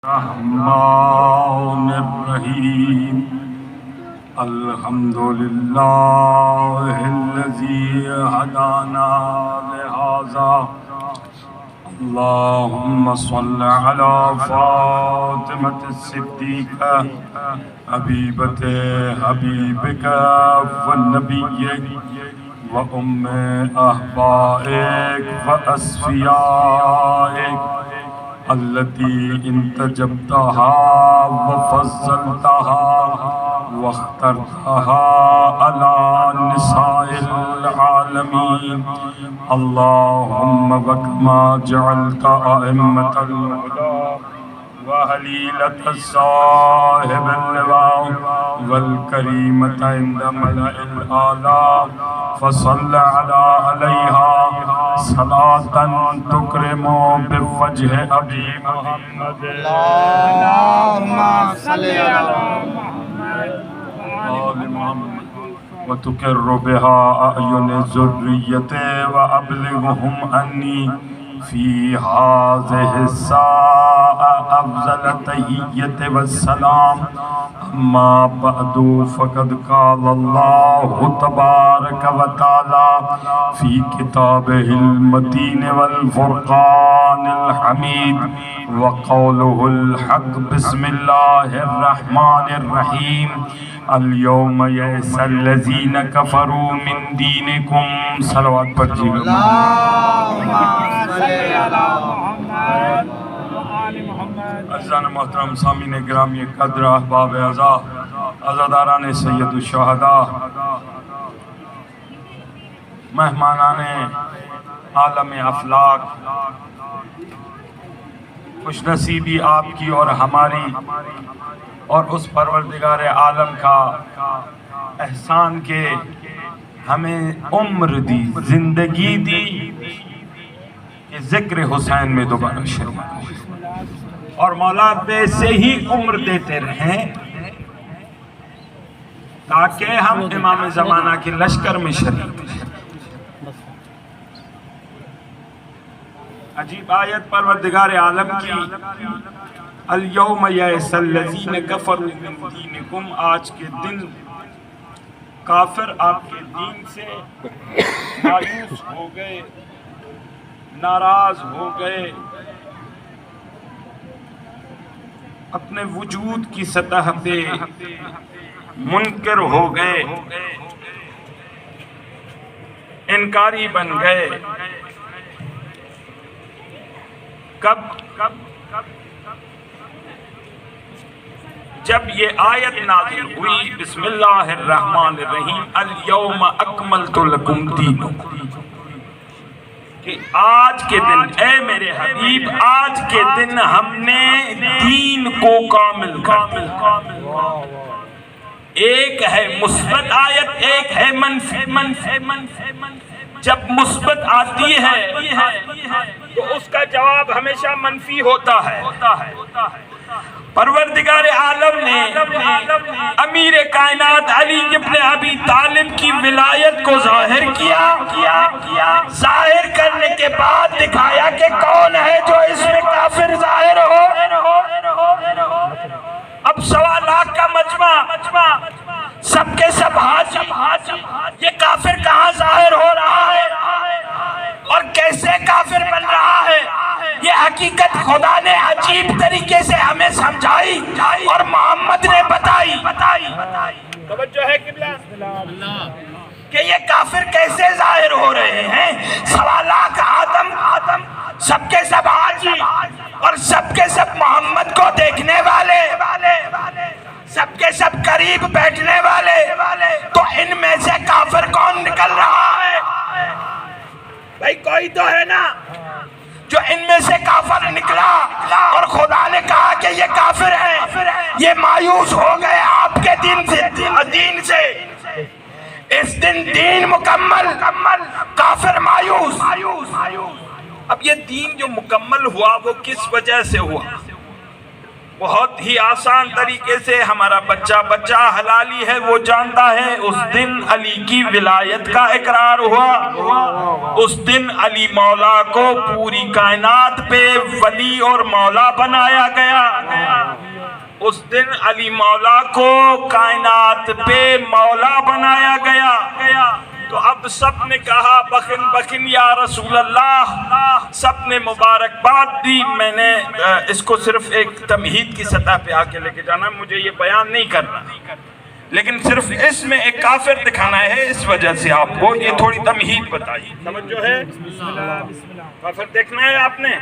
الرحمن الرحیم الحمد للہ الذی ہدانا لہذا اللہم صل علی فاطمۃ الصدیقہ حبیبۃ حبیبک والنبیک وام احبائک واصفیائک التي انتجبتها وفضلتها واخترتها على نساء العالمين اللهم وكما جعلت أئمة الهدى وهليلة صاحب اللواء والكريمة عند ملأ الآلاء فصل عليها صلاة تكرم بوجه أبي محمد اللهم صل على محمد آل محمد وتقر بها أعين الذرية وأبلغهم أني في هذه الساعة أفضل التحية والسلام أما بعد فقد قال الله تبارك وتعالى في كتابه المتين والفرقان الحميد وقوله الحق بسم الله الرحمن الرحيم اليوم يئس الذين كفروا من دينكم صلوات پڑھیے اللهم صل على محمد وآل محمد عزیزان محترم سامعین گرامی قدر احباب اعزا عزاداران سید الشہداء مہمانان عالم افلاک خوش نصیبی آپ کی اور ہماری اور اس پروردگار عالم کا احسان کے ہمیں عمر دی زندگی دی کہ ذکر حسین میں دوبارہ شریک ہو اور مولا ویسے ہی عمر دیتے رہیں تاکہ ہم امام زمانہ کے لشکر میں شریک ہیں۔ عجیب آیت پروردگار عالم کی الیوم یئس الذین کفروا من دینکم، آج کے دن کافر آپ کے دین سے مایوس ہو گئے، ناراض ہو گئے، اپنے وجود کی سطح پہ منکر ہو گئے، انکاری بن گئے۔ کب جب یہ آیت نازل ہوئی بسم اللہ الرحمن الرحیم الیوم اکملت لکم دینکم، کہ آج کے دن اے میرے حبیب آج کے دن ہم نے دین کو کامل کر دیا۔ ایک ہے مثبت آیت، ایک ہے منفی۔ جب مثبت آتی ہے تو اس کا جواب ہمیشہ منفی ہوتا ہے۔ پروردگار عالم نے امیر کائنات علی ابن ابی طالب کی ولایت کو ظاہر کیا، ظاہر کرنے کے بعد دکھایا کہ کون ہے جو اس میں کافر ظاہر ہو۔ اب 1.25 لاکھ کا مجمع سب کے سب حاضر، یہ کافر کہاں ظاہر ہو رہا ہے اور کیسے کافر بن رہا ہے؟ یہ حقیقت خدا نے عجیب طریقے سے ہمیں سمجھائی اور محمد نے بتائی۔ توجہ ہے قبلہ کہ یہ کافر کیسے ظاہر ہو رہے ہیں؟ 1.25 لاکھ آدم سب کے سب حاجی اور سب کے سب محمد کو دیکھنے والے، سب کے سب قریب بیٹھنے والے، تو ان میں سے کافر کون نکل رہا ہے؟ بھائی کوئی تو ہے نا جو ان میں سے کافر نکلا اور خدا نے کہا کہ یہ کافر ہیں، یہ مایوس ہو گئے آپ کے دین سے۔ اس دن دین مکمل، کافر مایوس۔ اب یہ دین جو مکمل ہوا وہ کس وجہ سے ہوا؟ بہت ہی آسان طریقے سے ہمارا بچہ حلالی ہے، وہ جانتا ہے اس دن علی کی ولایت کا اقرار ہوا، اس دن علی مولا کو پوری کائنات پہ ولی اور مولا بنایا گیا، اس دن علی مولا کو کائنات پہ مولا بنایا گیا۔ تو اب سب نے کہا بخن بخن یا رسول اللہ، سب نے مبارکباد دی۔ میں نے اس کو صرف ایک تمہید کی سطح پہ آ کے لے کے جانا، مجھے یہ بیان نہیں کرنا، لیکن صرف اس میں ایک کافر دکھانا ہے، اس وجہ سے آپ کو یہ تھوڑی تمہید بتائی۔ توجہ ہے؟ کافر دیکھنا ہے آپ نے؟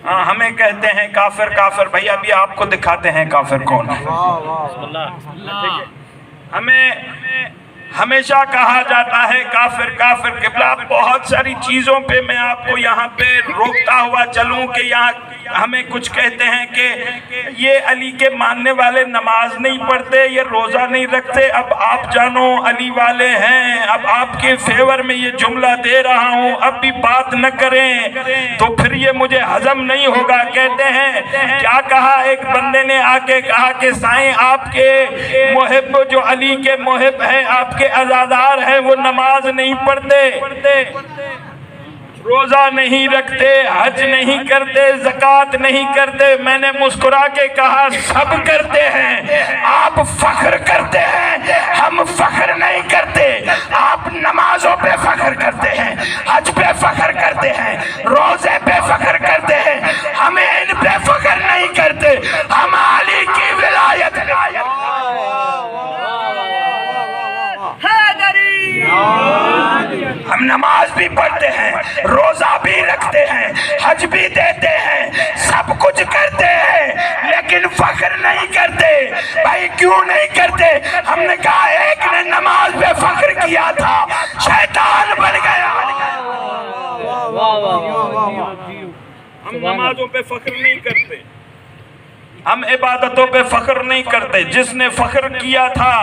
ہاں، ہمیں کہتے ہیں کافر کافر، بھائی ابھی آپ کو دکھاتے ہیں کافر کون ہے۔ ٹھیک ہے، ہمیں ہمیشہ کہا جاتا ہے کافر کافر۔ قبلہ بہت ساری چیزوں پہ میں آپ کو یہاں پہ روکتا ہوا چلوں کہ یہاں ہمیں کچھ کہتے ہیں کہ یہ علی کے ماننے والے نماز نہیں پڑھتے، یہ روزہ نہیں رکھتے۔ اب آپ جانو علی والے ہیں، اب آپ کے فیور میں یہ جملہ دے رہا ہوں، اب بھی بات نہ کریں تو پھر یہ مجھے ہضم نہیں ہوگا۔ کہتے ہیں کیا کہا، ایک بندے نے آ کے کہا کہ سائیں آپ کے محب جو علی کے محب ہیں، آپ کے عزادار ہیں، وہ نماز نہیں پڑھتے، روزہ نہیں رکھتے، حج نہیں کرتے، زکوٰۃ نہیں کرتے۔ میں نے مسکرا کے کہا سب کرتے ہیں، آپ فخر کرتے ہیں، ہم فخر نہیں کرتے۔ آپ نمازوں پہ فخر کرتے ہیں، حج پہ فخر کرتے ہیں، روزے پہ فخر کرتے ہیں، ہم ان پہ فخر نہیں کرتے، ہم علی کی ولایت ہم نماز بھی پڑھتے ہیں، روزہ بھی رکھتے ہیں، حج بھی دیتے ہیں، سب کچھ کرتے ہیں، لیکن فخر نہیں کرتے۔ بھائی کیوں نہیں کرتے؟ ہم نے کہا ایک نے نماز پہ فخر کیا تھا، شیطان بن گیا۔ ہم نمازوں پہ فخر نہیں کرتے، ہم عبادتوں پہ فخر نہیں کرتے۔ جس نے فخر کیا تھا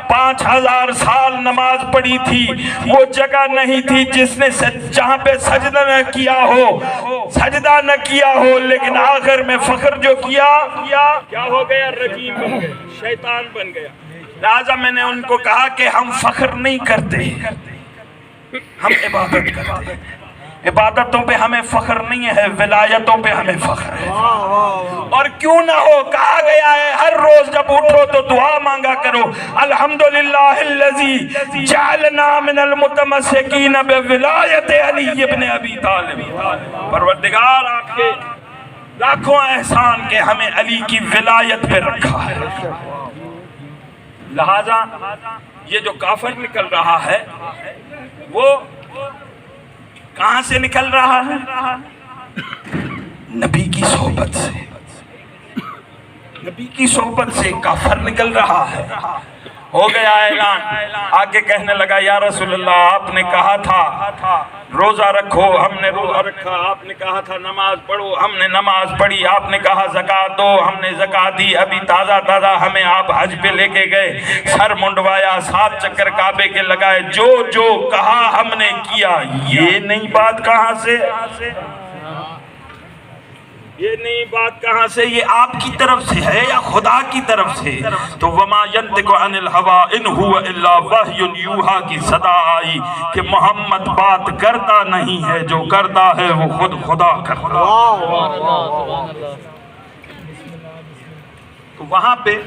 5000 سال نماز پڑھی تھی، وہ جگہ نہیں تھی جس نے جہاں پہ سجدہ نہ کیا ہو، لیکن آخر میں فخر جو کیا ہو گیا، رجیم بن گیا، شیطان بن گیا۔ لہٰذا میں نے ان کو کہا کہ ہم فخر نہیں کرتے، ہم عبادت کرتے ہیں۔ عبادتوں پہ ہمیں فخر نہیں ہے، ولایتوں پہ ہمیں فخر ہے۔ اور کیوں نہ ہو، کہا گیا ہے ہر روز جب اٹھو تو دعا مانگا کرو، الحمدللہ الذی جعلنا من المتمسکین بولایت علی ابن ابی طالب۔ پروردگار آپ کے لاکھوں احسان کہ ہمیں علی کی ولایت پہ رکھا ہے۔ لہذا یہ جو کافر نکل رہا ہے وہ کہاں سے نکل رہا ہے؟ نبی کی صحبت سے، نبی کی صحبت سے کافر نکل رہا ہے۔ ہو گیا اعلان، آگے کہنے لگا یا رسول اللہ آپ نے کہا تھا روزہ رکھو، ہم نے روزہ رکھا، آپ نے کہا تھا نماز پڑھو، ہم نے نماز پڑھی، آپ نے کہا زکوٰۃ دو، ہم نے زکوٰۃ دی، ابھی تازہ ہمیں آپ حج پہ لے کے گئے، سر منڈوایا، 7 چکر کعبے کے لگائے، جو کہا ہم نے کیا۔ یہ نئی بات کہاں سے؟ یہ نئی بات کہاں سے؟ یہ آپ کی طرف سے ہے یا خدا کی طرف سے؟ تو وما ینطق عن الہوی ان هو الا وحی یوحی کی صدا آئی کہ محمد بات کرتا نہیں ہے، جو کرتا ہے وہ خود خدا کرتا ہے۔ تو وہاں پہ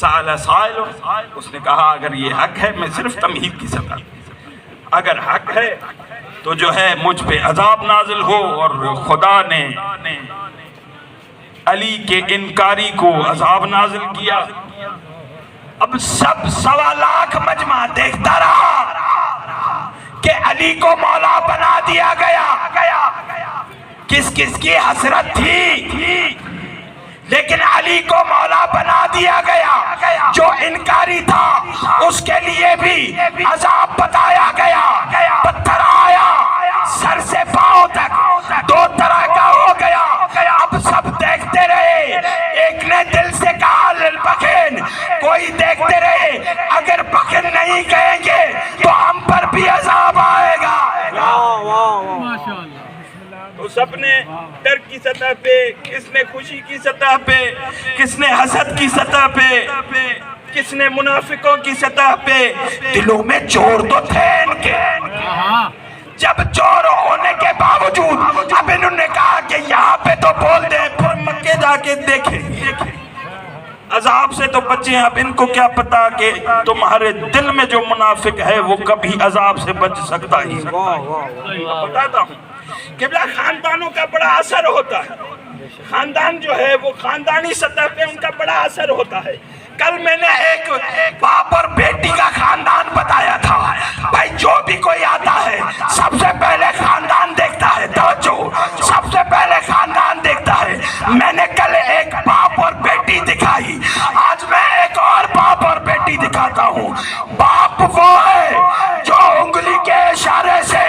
سائل سائل، اس نے کہا اگر یہ حق ہے، میں صرف تمہید کی سطح، اگر حق ہے تو جو ہے مجھ پہ عذاب نازل ہو، اور خدا نے علی کے انکاری کو عذاب نازل کیا۔ اب سب 1.25 لاکھ مجمع دیکھتا رہا کہ علی کو مولا بنا دیا گیا۔ کس کس کی حسرت تھی، لیکن علی کو مولا بنا دیا گیا۔ جو انکاری تھا اس کے لیے بھی عذاب بتایا گیا، پتھر آیا سر سے پاؤں تک، 2 طرح کا ہو گیا۔ اب سب دیکھتے رہے، ایک نے دل سے کہا بخن، کوئی دیکھتے رہے، اگر بخن نہیں کہیں گے تو ہم پر بھی عذاب آئے گا۔ تو سب نے ڈر کی سطح پہ، کس نے خوشی کی سطح پہ، کس نے حسد کی سطح پہ، کس نے منافقوں کی سطح پہ، دلوں میں چور تو تھے ان کے۔ جب چور ہونے کے باوجود اب انہوں نے کہا کہ یہاں پہ تو بول دیں، پھر مکے جا کے دیکھیں، عذاب سے تو بچیں۔ اب ان کو کیا پتا کہ تمہارے دل میں جو منافق ہے وہ کبھی عذاب سے بچ سکتا ہی۔ بتاتا ہوں قبلہ، خاندانوں کا بڑا اثر ہوتا ہے، خاندان جو ہے وہ خاندانی سطح پہ ان کا بڑا اثر ہوتا ہے۔ کل میں نے ایک باپ اور بیٹی کا خاندان بتایا تھا۔ بھائی جو بھی کوئی آتا ہے سب سے پہلے خاندان دیکھتا ہے، توجہ، سب سے پہلے خاندان دیکھتا ہے۔ میں نے کل ایک باپ اور بیٹی دکھائی، آج میں ایک اور باپ اور بیٹی دکھاتا ہوں۔ باپ وہ ہے جو انگلی کے اشارے سے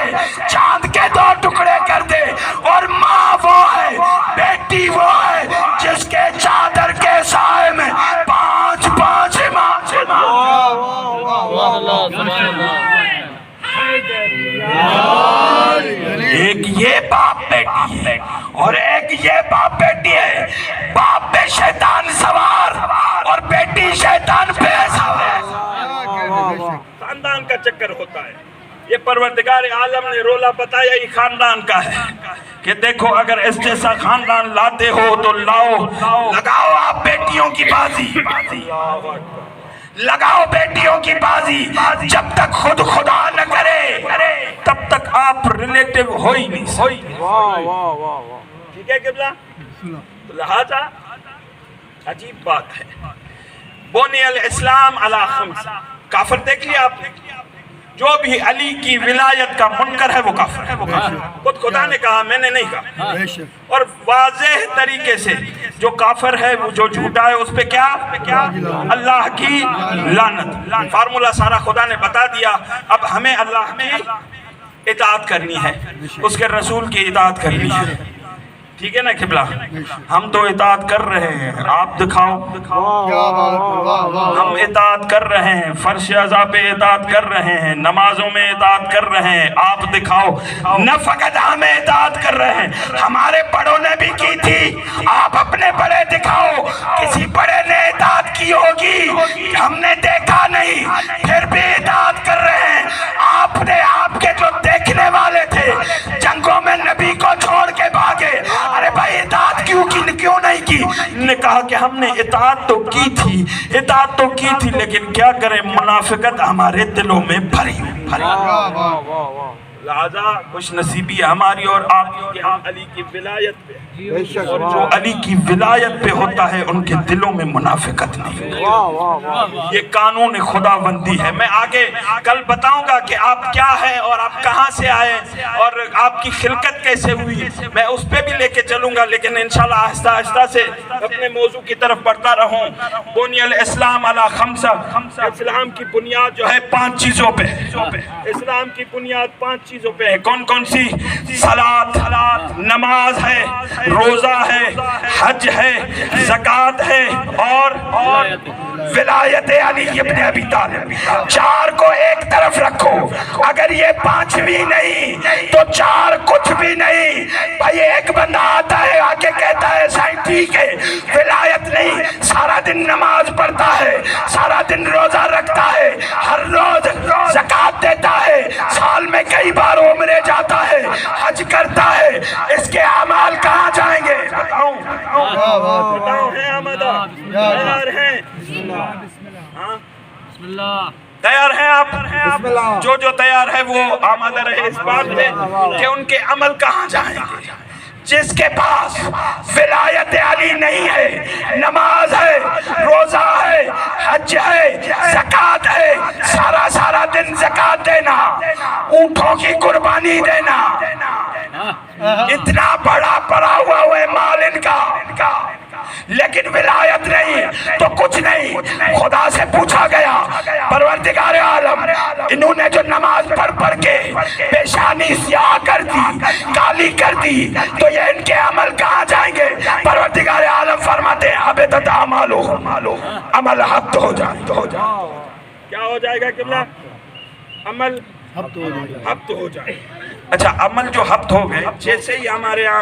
چاند کے 2 ٹکڑے کر دے، اور ماں وہ ہے، بیٹی وہ ہے جس کے چادر کے سائے میں 5 امام۔ ایک یہ باپ بیٹی ہے اور ایک یہ باپ بیٹی ہے۔ باپ پہ شیطان سوار اور بیٹی شیطان پہ سوار۔ خاندان کا چکر ہوتا ہے۔ یہ پروردگار عالم نے رولا بتایا ہی خاندان کا ہے کہ دیکھو اگر اس جیسا خاندان لاتے ہو تو لاؤ، لگاؤ آپ بیٹیوں کی بازی، لگاؤ بیٹیوں کی بازی۔ جب تک خود خدا نہ کرے تب تک آپ ریلیٹیو ہو ہی نہیں۔ ٹھیک ہے قبلہ؟ لہذا عجیب بات ہے، بنی الاسلام علی 5۔ کافر دیکھ لیا آپ نے، جو بھی علی کی ولایت کا منکر ہے وہ کافر ہے، وہ کافر۔ خود خدا نے کہا، میں نے نہیں کہا۔ اور واضح طریقے سے جو کافر ہے، وہ جو جھوٹا ہے، اس پہ کیا؟ اللہ کی لعنت۔ فارمولا سارا خدا نے بتا دیا۔ اب ہمیں اللہ کی اطاعت کرنی ہے، اس کے رسول کی اطاعت کرنی ہے۔ ٹھیک ہے نا قبلہ؟ ہم تو اطاعت کر رہے ہیں، آپ دکھاؤ۔ ہم اطاعت کر رہے ہیں، فرش اعضاء پہ اطاعت کر رہے ہیں، نمازوں میں اطاعت کر رہے ہیں، آپ دکھاؤ۔ نہ فقط ہم اطاعت کر رہے ہیں، ہمارے بڑوں نے بھی کی تھی، آپ اپنے بڑے دکھاؤ۔ کسی بڑے نے اطاعت کی ہوگی، ہم نے دیکھا نہیں، پھر بھی اطاعت کر رہے ہیں۔ آپ نے، آپ کے جو دیکھنے والے تھے جنگوں میں نبی کو چھوڑ کے بھاگے، ارے بھائی اطاعت کیوں نہیں کی؟ نے کہا کہ ہم نے اطاعت تو کی تھی لیکن کیا کریں، منافقت ہمارے دلوں میں بھری۔ لہذا خوش نصیبی ہماری اور آپ کی کہ ہم علی کی ولایت پہ، اور جو علی کی ولایت پہ ہوتا ہے ان کے دلوں میں منافقت نہیں۔ یہ قانون خدا بندی ہے۔ میں آگے کل بتاؤں گا کہ آپ کیا ہیں اور آپ کہاں سے آئے اور آپ کی خلقت کیسے ہوئی، میں اس پہ بھی لے کے چلوں گا، لیکن انشاءاللہ آہستہ آہستہ سے اپنے موضوع کی طرف بڑھتا رہوں۔ بنی الاسلام علی 5۔ اسلام کی بنیاد جو ہے 5 چیزوں پہ ہے۔ اسلام کی بنیاد 5 چیزوں پہ ہے۔ کون کون سی؟ صلاۃ، نماز ہے، روزہ ہے، حج ہے، زکوٰۃ ہے اور ولایت علی ابن ابی طالب۔ 4 کو ایک طرف رکھو، اگر یہ 5ویں نہیں تو 4 کچھ بھی نہیں۔ بھائی ایک بندہ آتا ہے آ کے کہتا ہے سائن ٹھیک ہے، ولایت نہیں، سارا دن نماز پڑھتا ہے، سارا دن روزہ رکھتا ہے، ہر روز زکوٰۃ دیتا ہے، سال میں کئی بار عمرے جاتا ہے، حج کرتا ہے، اس کے اعمال کہاں جائیں گے؟ بتاؤ ہیں آمدہ؟ تیار ہیں؟ تیار ہیں آپ؟ جو تیار ہے وہ آمدہ رہے اس بات میں کہ ان کے عمل کہاں جائیں گے۔ جس کے پاس ولایت علی نہیں ہے، نماز ہے، روزہ ہے، حج ہے، زکوٰۃ ہے، سارا دن زکوٰۃ دینا، اونٹوں کی قربانی دینا، اتنا بڑا پڑا ہوا ہے مال ان کا، لیکن ولایت نہیں تو کچھ نہیں۔ خدا سے پوچھا گیا، پروردگار عالم انہوں نے جو نماز پڑھ کے پیشانی سیاہ کر دی، کالی کر دی، تو یہ ان کے عمل کہاں جائیں گے؟ پروردگار عالم فرماتے ہیں عبدت اعمالو، عمل حبت ہو جائے۔ کیا ہو جائے گا قبلہ؟ عمل حبت ہو جائے۔ اچھا عمل جو حبت ہو گئے، جیسے ہی ہمارے ہاں